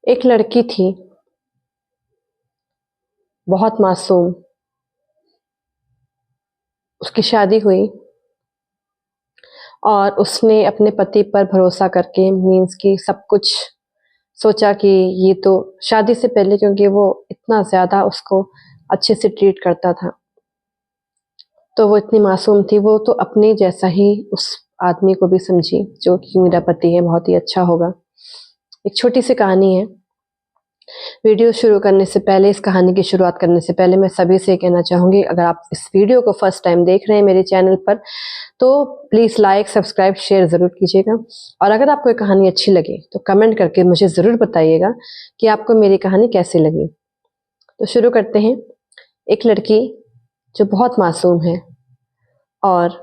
एक लड़की थी, बहुत मासूम। उसकी शादी हुई और उसने अपने पति पर भरोसा करके मीन्स कि सब कुछ सोचा कि ये तो शादी से पहले, क्योंकि वो इतना ज़्यादा उसको अच्छे से ट्रीट करता था, तो वो इतनी मासूम थी, वो तो अपने जैसा ही उस आदमी को भी समझी जो कि मेरा पति है, बहुत ही अच्छा होगा। एक छोटी सी कहानी है। वीडियो शुरू करने से पहले, इस कहानी की शुरुआत करने से पहले मैं सभी से कहना चाहूँगी, अगर आप इस वीडियो को फर्स्ट टाइम देख रहे हैं मेरे चैनल पर, तो प्लीज़ लाइक, सब्सक्राइब, शेयर ज़रूर कीजिएगा। और अगर आपको ये कहानी अच्छी लगे तो कमेंट करके मुझे ज़रूर बताइएगा कि आपको मेरी कहानी कैसी लगी। तो शुरू करते हैं। एक लड़की जो बहुत मासूम है और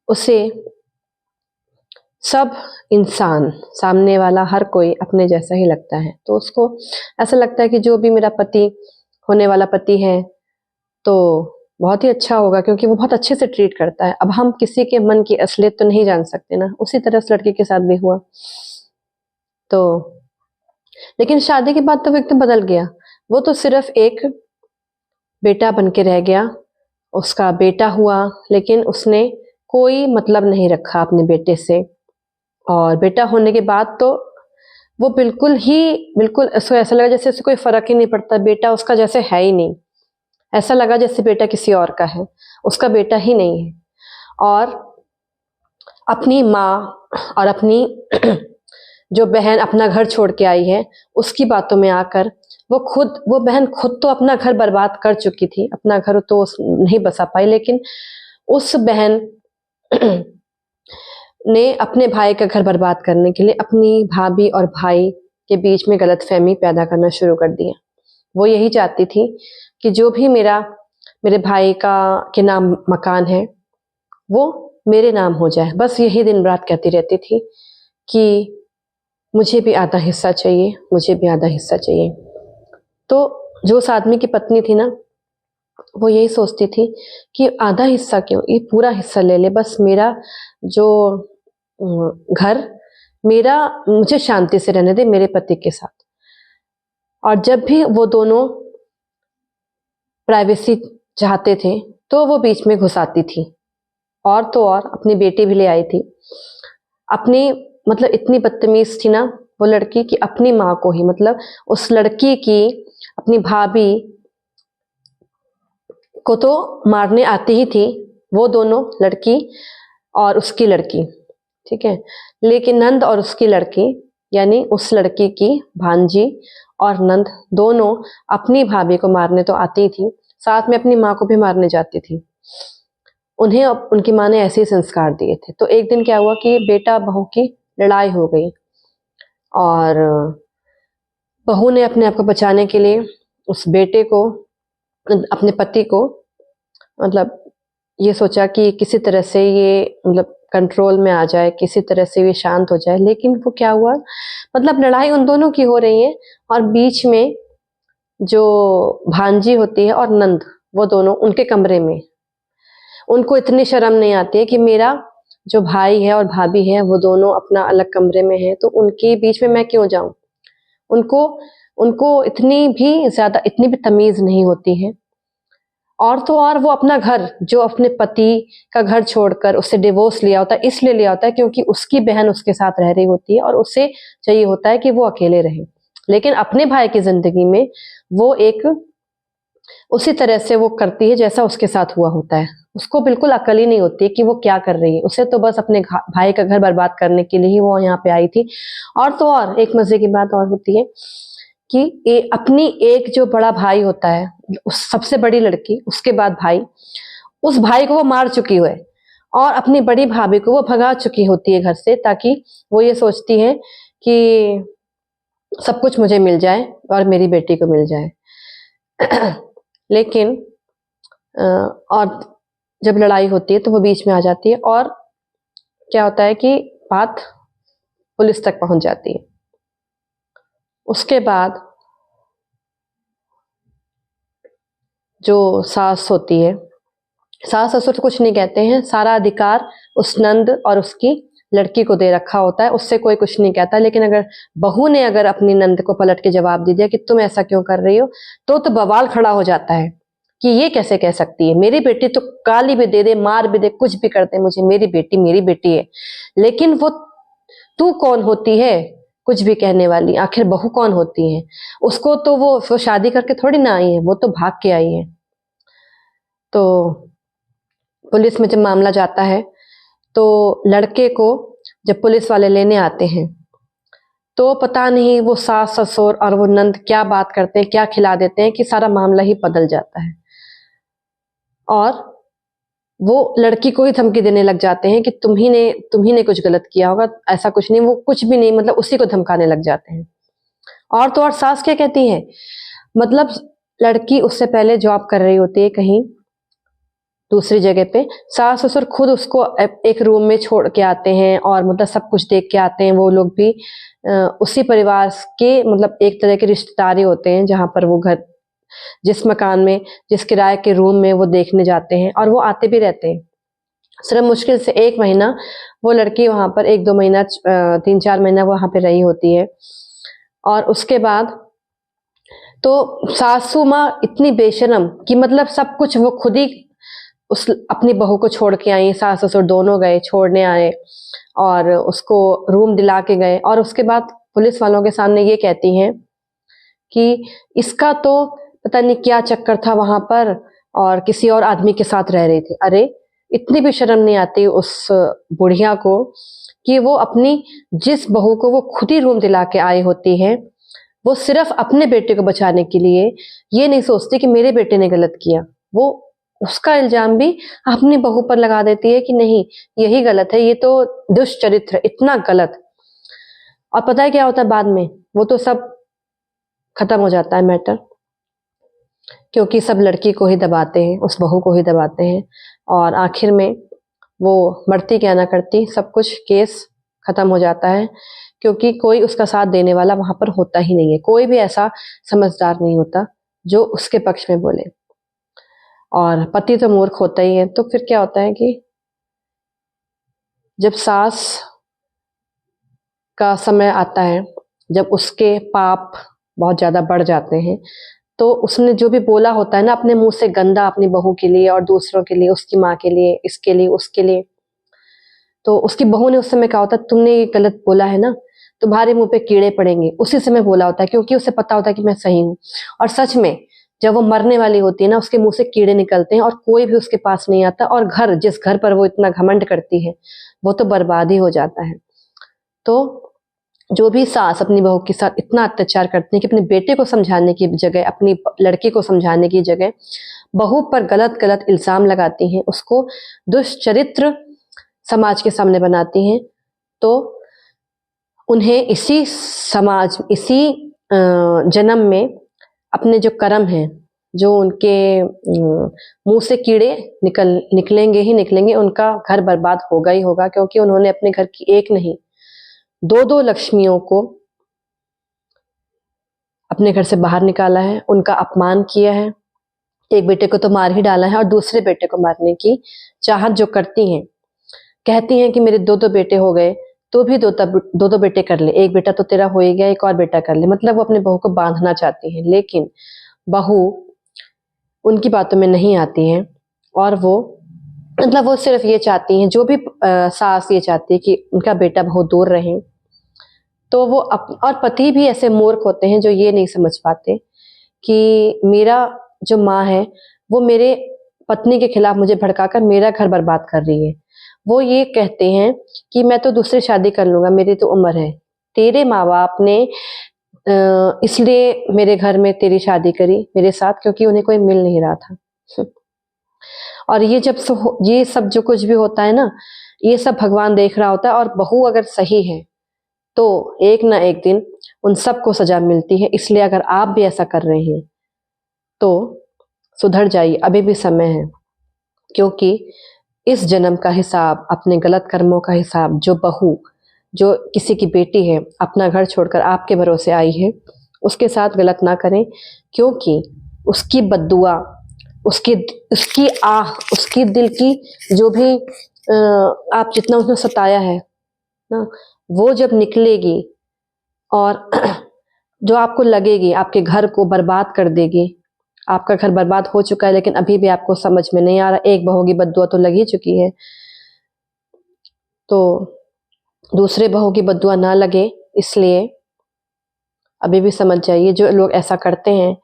उसे सब इंसान, सामने वाला हर कोई अपने जैसा ही लगता है, तो उसको ऐसा लगता है कि जो भी मेरा पति, होने वाला पति है, तो बहुत ही अच्छा होगा, क्योंकि वो बहुत अच्छे से ट्रीट करता है। अब हम किसी के मन की असलियत तो नहीं जान सकते ना, उसी तरह उस लड़के के साथ भी हुआ। तो लेकिन शादी के बाद तो वो एकदम बदल गया। वो तो सिर्फ एक बेटा बन के रह गया। उसका बेटा हुआ, लेकिन उसने कोई मतलब नहीं रखा अपने बेटे से। और बेटा होने के बाद तो वो बिल्कुल उसको ऐसा लगा जैसे उससे कोई फर्क ही नहीं पड़ता, बेटा उसका जैसे है ही नहीं। ऐसा लगा जैसे बेटा किसी और का है, उसका बेटा ही नहीं है। और अपनी माँ और अपनी जो बहन अपना घर छोड़ के आई है, उसकी बातों में आकर वो बहन खुद तो अपना घर बर्बाद कर चुकी थी, अपना घर तो नहीं बसा पाई, लेकिन उस बहन ने अपने भाई का घर बर्बाद करने के लिए अपनी भाभी और भाई के बीच में गलतफहमी पैदा करना शुरू कर दिया। वो यही चाहती थी कि जो भी मेरे भाई का के नाम मकान है, वो मेरे नाम हो जाए। बस यही दिन रात कहती रहती थी कि मुझे भी आधा हिस्सा चाहिए, मुझे भी आधा हिस्सा चाहिए। तो जो उस आदमी की पत्नी थी ना, वो यही सोचती थी कि आधा हिस्सा क्यों, ये पूरा हिस्सा ले ले, बस मेरा जो घर, मेरा, मुझे शांति से रहने दे मेरे पति के साथ। और जब भी वो दोनों प्राइवेसी चाहते थे, तो वो बीच में घुस आती थी। और तो और अपनी बेटी भी ले आई थी। अपनी, मतलब इतनी बदतमीज थी ना वो लड़की, कि अपनी माँ को ही, मतलब उस लड़की की अपनी भाभी को तो मारने आती ही थी, वो दोनों, लड़की और उसकी लड़की, ठीक है। लेकिन नंद और उसकी लड़की, यानी उस लड़की की भांजी और नंद, दोनों अपनी भाभी को मारने तो आती थी, साथ में अपनी माँ को भी मारने जाती थी। उन्हें उनकी माँ ने ऐसे ही संस्कार दिए थे। तो एक दिन क्या हुआ कि बेटा बहू की लड़ाई हो गई, और बहू ने अपने आप को बचाने के लिए उस बेटे को, अपने पति को, मतलब ये सोचा कि किसी तरह से ये, मतलब कंट्रोल में आ जाए, किसी तरह से ये शांत हो जाए। लेकिन वो क्या हुआ, मतलब लड़ाई उन दोनों की हो रही है, और बीच में जो भांजी होती है और नंद, वो दोनों उनके कमरे में, उनको इतनी शर्म नहीं आती है कि मेरा जो भाई है और भाभी है वो दोनों अपना अलग कमरे में है, तो उनके बीच में मैं क्यों जाऊं। उनको उनको इतनी भी तमीज नहीं होती है। और तो और वो अपना घर, जो अपने पति का घर छोड़कर उससे डिवोर्स लिया होता है, इसलिए लिया होता है क्योंकि उसकी बहन उसके साथ रह रही होती है और उसे चाहिए होता है कि वो अकेले रहे। लेकिन अपने भाई की जिंदगी में वो एक उसी तरह से वो करती है जैसा उसके साथ हुआ होता है। उसको बिल्कुल अकल ही नहीं होती है कि वो क्या कर रही है, उसे तो बस अपने भाई का घर बर्बाद करने के लिए ही वो यहाँ पे आई थी। और तो और एक मजे की बात और होती है कि अपनी एक जो बड़ा भाई होता है, उस सबसे बड़ी लड़की, उसके बाद भाई, उस भाई को वो मार चुकी है, और अपनी बड़ी भाभी को वो भगा चुकी होती है घर से, ताकि वो ये सोचती है कि सब कुछ मुझे मिल जाए और मेरी बेटी को मिल जाए। लेकिन और जब लड़ाई होती है तो वो बीच में आ जाती है, और क्या होता है कि बात पुलिस तक पहुंच जाती है। उसके बाद जो सास होती है, सास ससुर तो कुछ नहीं कहते हैं, सारा अधिकार उस नंद और उसकी लड़की को दे रखा होता है, उससे कोई कुछ नहीं कहता। लेकिन अगर बहू ने अगर अपनी नंद को पलट के जवाब दे दिया कि तुम ऐसा क्यों कर रही हो, तो बवाल खड़ा हो जाता है कि ये कैसे कह सकती है, मेरी बेटी तो गाली भी दे दे, मार भी दे, कुछ भी करते, मुझे मेरी बेटी है। लेकिन वो तू कौन होती है कुछ भी कहने वाली? आखिर बहू कौन होती है? उसको तो वो शादी करके थोड़ी ना आई है, वो तो भाग के आई है। तो पुलिस में जब मामला जाता है तो लड़के को जब पुलिस वाले लेने आते हैं तो पता नहीं वो सास ससुर और वो नंद क्या बात करते हैं, क्या खिला देते हैं कि सारा मामला ही बदल जाता है। और वो लड़की को ही धमकी देने लग जाते हैं कि तुम ही ने कुछ गलत किया होगा, ऐसा कुछ नहीं, वो कुछ भी नहीं, मतलब उसी को धमकाने लग जाते हैं। और तो और सास क्या कहती है, मतलब लड़की उससे पहले जॉब कर रही होती है कहीं दूसरी जगह पे, सास ससुर खुद उसको एक रूम में छोड़ के आते हैं और मतलब सब कुछ देख के आते हैं। वो लोग भी उसी परिवार के मतलब एक तरह के रिश्तेदार ही होते हैं, जहां पर वो घर जिस मकान में जिस किराए के रूम में वो देखने जाते हैं, और वो आते भी रहते हैं। सिर्फ मुश्किल से 1 महीना वो लड़की वहां पर 1-2 महीना 3-4 महीना वहां पे रही होती है। और उसके बाद तो सासू माँ इतनी बेशरम कि मतलब सब कुछ वो खुद ही उस अपनी बहू को छोड़ के आई, सास ससुर दोनों गए छोड़ने आए और उसको रूम दिला के गए। और उसके बाद पुलिस वालों के सामने ये कहती हैं कि इसका तो पता नहीं क्या चक्कर था वहां पर और किसी और आदमी के साथ रह रही थी। अरे इतनी भी शर्म नहीं आती उस बुढ़िया को कि वो अपनी जिस बहू को वो खुद ही रूम दिला के आई होती है, वो सिर्फ अपने बेटे को बचाने के लिए ये नहीं सोचती कि मेरे बेटे ने गलत किया, वो उसका इल्जाम भी अपनी बहू पर लगा देती है कि नहीं यही गलत है, ये तो दुष्चरित्र, इतना गलत। और पता है क्या होता है बाद में, वो तो सब खत्म हो जाता है मैटर, क्योंकि सब लड़की को ही दबाते हैं, उस बहू को ही दबाते हैं। और आखिर में वो मरती क्या ना करती, सब कुछ केस खत्म हो जाता है, क्योंकि कोई उसका साथ देने वाला वहां पर होता ही नहीं है। कोई भी ऐसा समझदार नहीं होता जो उसके पक्ष में बोले, और पति तो मूर्ख होता ही है। तो फिर क्या होता है कि जब सास का समय आता है, जब उसके पाप बहुत ज्यादा बढ़ जाते हैं, तो उसने जो भी बोला होता है ना अपने मुंह से गंदा, अपनी बहू के लिए और दूसरों के लिए, उसकी माँ के लिए, इसके लिए, उसके लिए, तो उसकी बहू ने उस समय कहा होता है तुमने ये गलत बोला है ना, तुम्हारे मुंह पे कीड़े पड़ेंगे, उसी समय बोला होता है, क्योंकि उसे पता होता है कि मैं सही हूँ। और सच में जब वो मरने वाली होती है ना, उसके मुंह से कीड़े निकलते हैं और कोई भी उसके पास नहीं आता, और घर जिस घर पर वो इतना घमंड करती है वो तो बर्बाद ही हो जाता है। तो जो भी सास अपनी बहू के साथ इतना अत्याचार करती है कि अपने बेटे को समझाने की जगह, अपनी लड़की को समझाने की जगह बहू पर गलत गलत इल्जाम लगाती हैं, उसको दुष्चरित्र समाज के सामने बनाती हैं, तो उन्हें इसी समाज, इसी जन्म में अपने जो कर्म हैं, जो उनके मुंह से कीड़े निकलेंगे ही निकलेंगे, उनका घर बर्बाद होगा ही होगा, क्योंकि उन्होंने अपने घर की एक नहीं 2-2 लक्ष्मियों को अपने घर से बाहर निकाला है, उनका अपमान किया है। एक बेटे को तो मार ही डाला है और दूसरे बेटे को मारने की चाहत जो करती हैं, कहती हैं कि मेरे 2-2 बेटे हो गए, तो भी 2-2 बेटे कर ले, एक बेटा तो तेरा हो ही गया, एक और बेटा कर ले। मतलब वो अपनी बहू को बांधना चाहती हैं, लेकिन बहू उनकी बातों में नहीं आती हैं, और वो मतलब वो सिर्फ ये चाहती हैं, जो भी सास ये चाहती है कि उनका बेटा बहुत दूर रहे। तो वो और पति भी ऐसे मूर्ख होते हैं जो ये नहीं समझ पाते कि मेरा जो माँ है वो मेरे पत्नी के खिलाफ मुझे भड़काकर मेरा घर बर्बाद कर रही है। वो ये कहते हैं कि मैं तो दूसरी शादी कर लूंगा, मेरी तो उम्र है। तेरे माँ बाप ने इसलिए मेरे घर में तेरी शादी करी मेरे साथ, क्योंकि उन्हें कोई मिल नहीं रहा था। और ये ये सब जो कुछ भी होता है ना, ये सब भगवान देख रहा होता है, और बहू अगर सही है तो एक ना एक दिन उन सबको सजा मिलती है। इसलिए अगर आप भी ऐसा कर रहे हैं तो सुधर जाइए, अभी भी समय है, क्योंकि इस जन्म का हिसाब, अपने गलत कर्मों का हिसाब, जो बहू, जो किसी की बेटी है, अपना घर छोड़कर आपके भरोसे आई है, उसके साथ गलत ना करें, क्योंकि उसकी बद्दुआ, उसकी आह, उसकी दिल की जो भी आप जितना उसने सताया है, ना, वो जब निकलेगी और जो आपको लगेगी आपके घर को बर्बाद कर देगी। आपका घर बर्बाद हो चुका है लेकिन अभी भी आपको समझ में नहीं आ रहा, एक बहू की बद्दुआ तो लग ही चुकी है, तो दूसरे बहू की बद्दुआ ना लगे इसलिए अभी भी समझ जाइए। जो लोग ऐसा करते हैं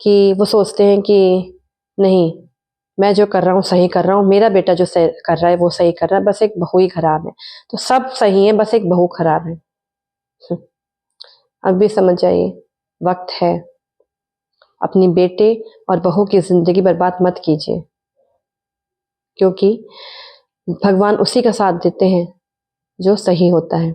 कि वो सोचते हैं कि नहीं, मैं जो कर रहा हूँ सही कर रहा हूँ, मेरा बेटा जो सही कर रहा है वो सही कर रहा है, बस एक बहू ही खराब है, तो सब सही है बस एक बहू खराब है। अब भी समझ जाइए, वक्त है, अपनी बेटे और बहू की जिंदगी बर्बाद मत कीजिए, क्योंकि भगवान उसी का साथ देते हैं जो सही होता है।